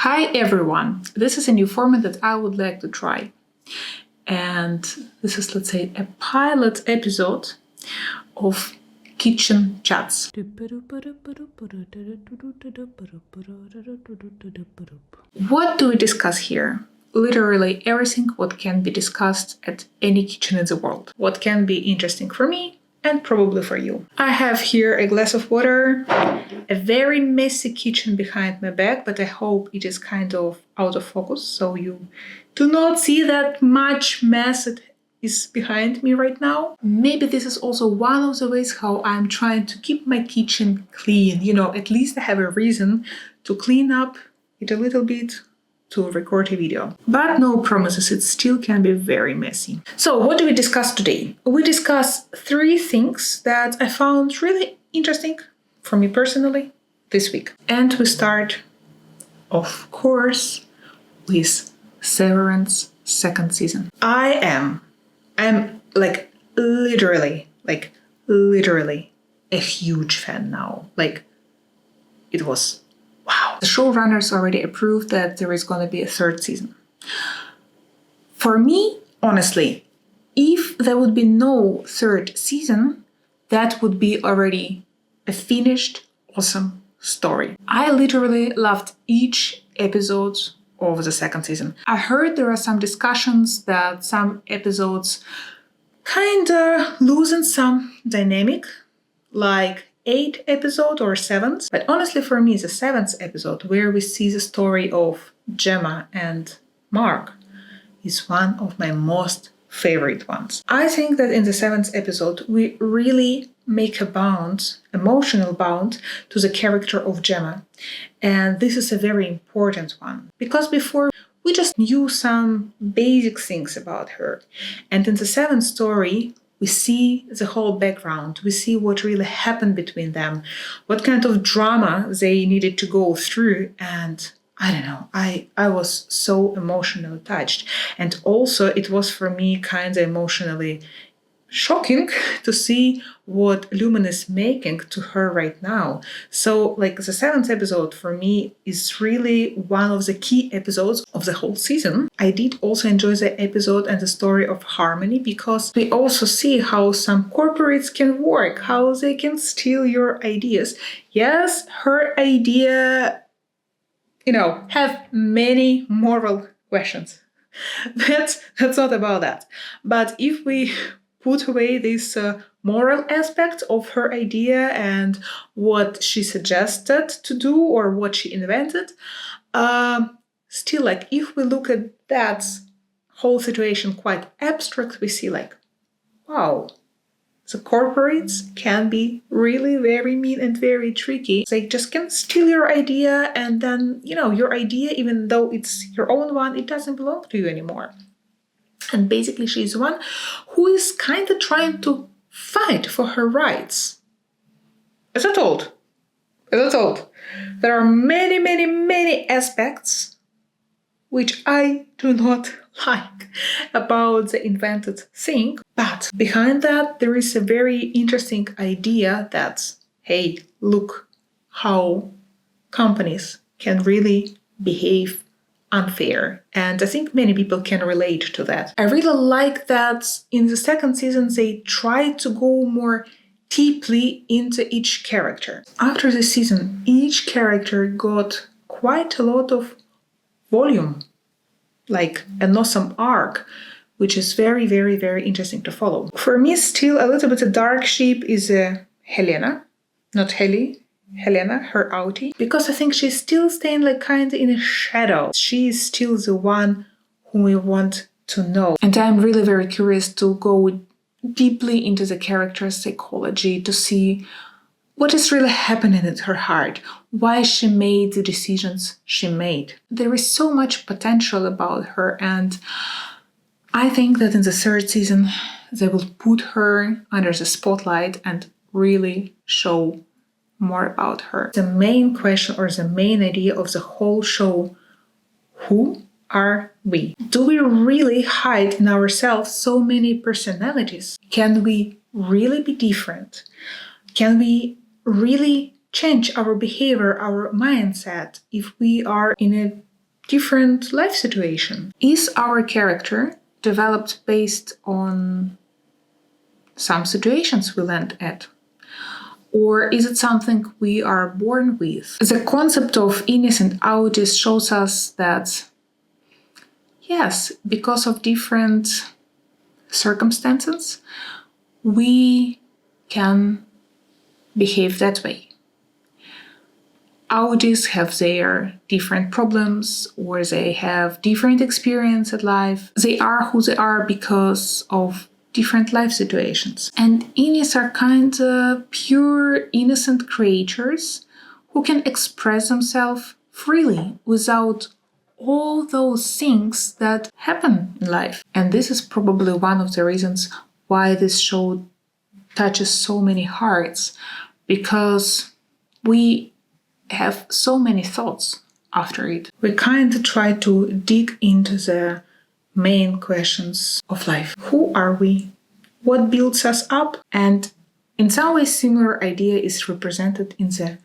Hi everyone! This is a new format that I would like to try. And this is, let's say, a pilot episode of Kitchen Chats. What do we discuss here? Literally everything what can be discussed at any kitchen in the world. What can be interesting for me and probably for you. I have here a glass of water, a very messy kitchen behind my back, but I hope it is kind of out of focus, so you do not see that much mess that is behind me right now. Maybe this is also one of the ways how I'm trying to keep my kitchen clean. At least I have a reason to clean up it a little bit, to record a video. But no promises, it still can be very messy. So what do we discuss today? We discuss 3 things that I found really interesting for me personally this week. And we start, of course, with Severance 2nd season. I'm literally a huge fan now. It was wow. The showrunners already approved that there is going to be a 3rd season. For me, honestly, if there would be no 3rd season, that would be already a finished, awesome story. I literally loved each episode of the 2nd season. I heard there are some discussions that some episodes kinda losing some dynamic, like 8th episode or 7th. But honestly, for me, the 7th episode, where we see the story of Gemma and Mark, is one of my most favorite ones. I think that in the 7th episode, we really make a bound, emotional bound, to the character of Gemma. And this is a very important one. Because before, we just knew some basic things about her. And in the 7th story, we see the whole background. We see what really happened between them, what kind of drama they needed to go through. And I don't know, I was so emotionally touched. And also it was for me kind of emotionally shocking to see what Lumen is making to her right now. So the 7th episode for me is really one of the key episodes of the whole season. I did also enjoy the episode and the story of Harmony, because we also see how some corporates can work, how they can steal your ideas. Yes, her idea, have many moral questions. That's not about that. But if we put away this moral aspect of her idea and what she suggested to do or what she invented, still, if we look at that whole situation quite abstract, we see wow, the corporates can be really very mean and very tricky. They just can steal your idea, and then, your idea, even though it's your own one, it doesn't belong to you anymore. And basically, she's the one who is kind of trying to fight for her rights. As I told, there are many, many, many aspects which I do not like about the invented thing. But behind that, there is a very interesting idea that, hey, look how companies can really behave unfair. And I think many people can relate to that. I really like that in the 2nd season, they try to go more deeply into each character. After the season, each character got quite a lot of volume, an awesome arc, which is very, very, very interesting to follow. For me, still a little bit a dark sheep is Helena, not Heli. Helena, her outie, because I think she's still staying kind of in a shadow. She is still the one whom we want to know. And I'm really very curious to go deeply into the character's psychology, to see what is really happening in her heart, why she made the decisions she made. There is so much potential about her, and I think that in the 3rd season, they will put her under the spotlight and really show more about her. The main question or the main idea of the whole show: who are we? Do we really hide in ourselves so many personalities? Can we really be different? Can we really change our behavior, our mindset, if we are in a different life situation. Is our character developed based on some situations we land at? Or is it something we are born with? The concept of innes and outies shows us that, yes, because of different circumstances, we can behave that way. Outies have their different problems, or they have different experience at life. They are who they are because of different life situations. And innes are kind of pure, innocent creatures who can express themselves freely without all those things that happen in life. And this is probably one of the reasons why this show touches so many hearts, because we have so many thoughts after it. We kind of try to dig into the main questions of life. Who are we? What builds us up? And in some ways, similar idea is represented in the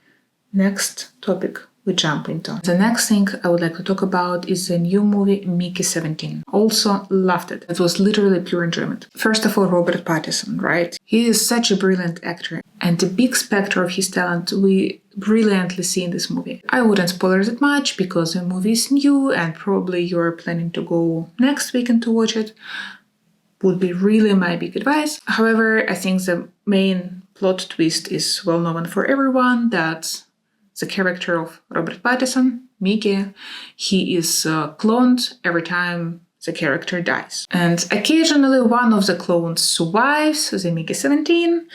next topic we jump into. The next thing I would like to talk about is the new movie Mickey 17. Also loved it. It was literally pure enjoyment. First of all, Robert Pattinson, right? He is such a brilliant actor, and the big spectrum of his talent we brilliantly see in this movie. I wouldn't spoil it much because the movie is new and probably you're planning to go next weekend to watch it. Would be really my big advice. However, I think the main plot twist is well known for everyone, that the character of Robert Pattinson, Mickey, he is cloned every time the character dies. And occasionally one of the clones survives, the Mickey 17,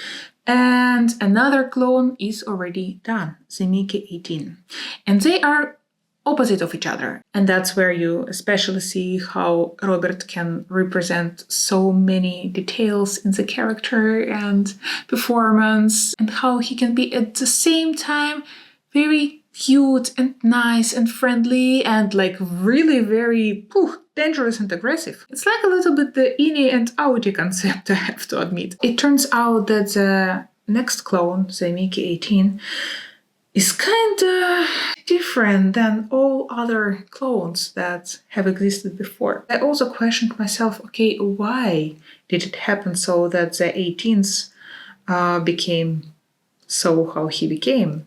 and another clone is already done, the Mickey 18. And they are opposite of each other. And that's where you especially see how Robert can represent so many details in the character and performance, and how he can be at the same time very cute and nice and friendly and like really very dangerous and aggressive. It's like a little bit the innie and outie concept, I have to admit. It turns out that the next clone, the Mickey 18, is kind of different than all other clones that have existed before. I also questioned myself, okay, why did it happen so that the 18th became so how he became?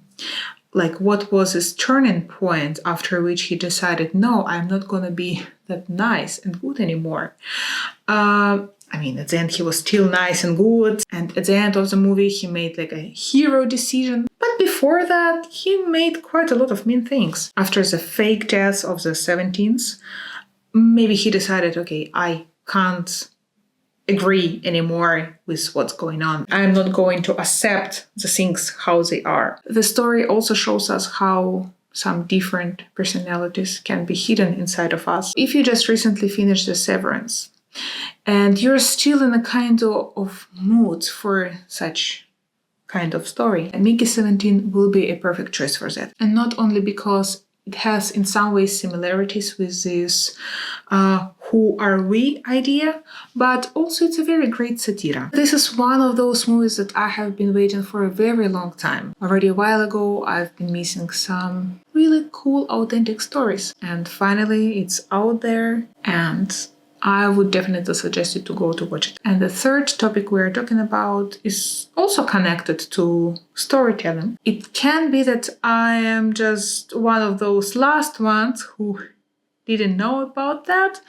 Like, what was his turning point after which he decided, no, I'm not gonna be that nice and good anymore? I mean, at the end, he was still nice and good. And at the end of the movie, he made like a hero decision. But before that, he made quite a lot of mean things. After the fake death of the 17th, maybe he decided, okay, I can't agree anymore with what's going on. I'm not going to accept the things how they are. The story also shows us how some different personalities can be hidden inside of us. If you just recently finished the Severance and you're still in a kind of mood for such kind of story, Mickey 17 will be a perfect choice for that. And not only because it has in some ways similarities with this who are we idea, but also it's a very great satire. This is one of those movies that I have been waiting for a very long time. Already a while ago, I've been missing some really cool, authentic stories. And finally, it's out there, and I would definitely suggest you to go to watch it. And the third topic we're talking about is also connected to storytelling. It can be that I am just one of those last ones who didn't know about that,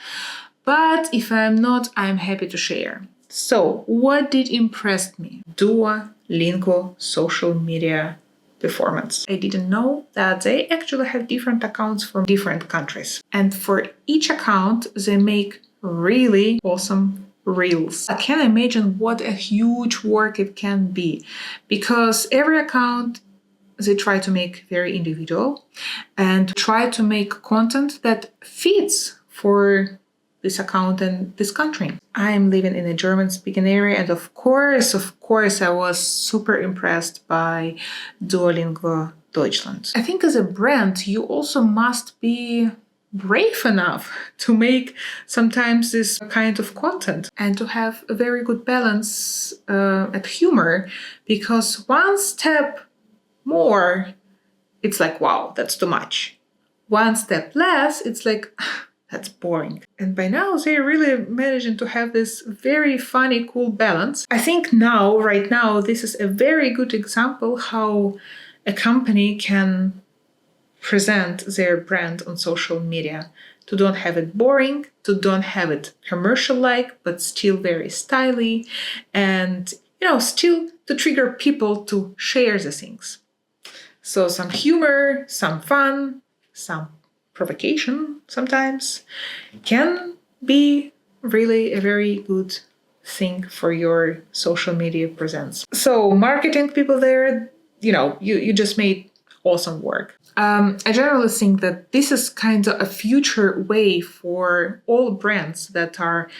but if I'm not, I'm happy to share. So, what did impress me? Duolingo social media performance. I didn't know that they actually have different accounts from different countries. And for each account, they make really awesome reels. I can imagine what a huge work it can be, because every account they try to make very individual and try to make content that fits for this account and this country. I am living in a German-speaking area, and of course, I was super impressed by Duolingo Deutschland. I think as a brand, you also must be brave enough to make sometimes this kind of content and to have a very good balance at humor, because one step more, it's like, wow, that's too much. one step less, it's like, that's boring. And by now, they're really managing to have this very funny, cool balance. I think right now, this is a very good example how a company can present their brand on social media. To don't have it boring, to don't have it commercial-like, but still very stylish, and still to trigger people to share the things. So some humor, some fun, some provocation sometimes can be really a very good thing for your social media presence. So marketing people there, you just made awesome work. I generally think that this is kind of a future way for all brands that are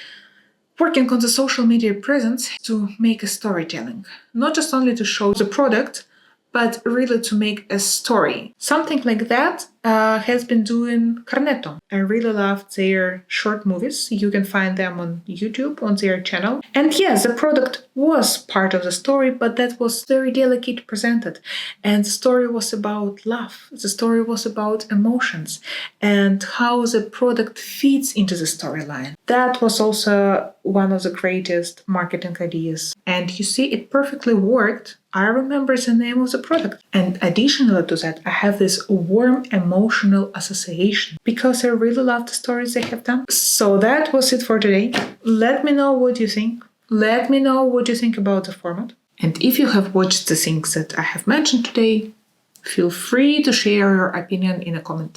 working on the social media presence to make a storytelling. Not just only to show the product, but really to make a story. Something like that has been doing Cornetto. I really loved their short movies. You can find them on YouTube, on their channel. And yes, the product was part of the story, but that was very delicately presented. And the story was about love. The story was about emotions and how the product fits into the storyline. That was also one of the greatest marketing ideas. And you see, it perfectly worked. I remember the name of the product. And additionally to that, I have this warm emotional association because I really love the stories they have done. So that was it for today. Let me know what you think. Let me know what you think about the format. And if you have watched the things that I have mentioned today, feel free to share your opinion in a comment.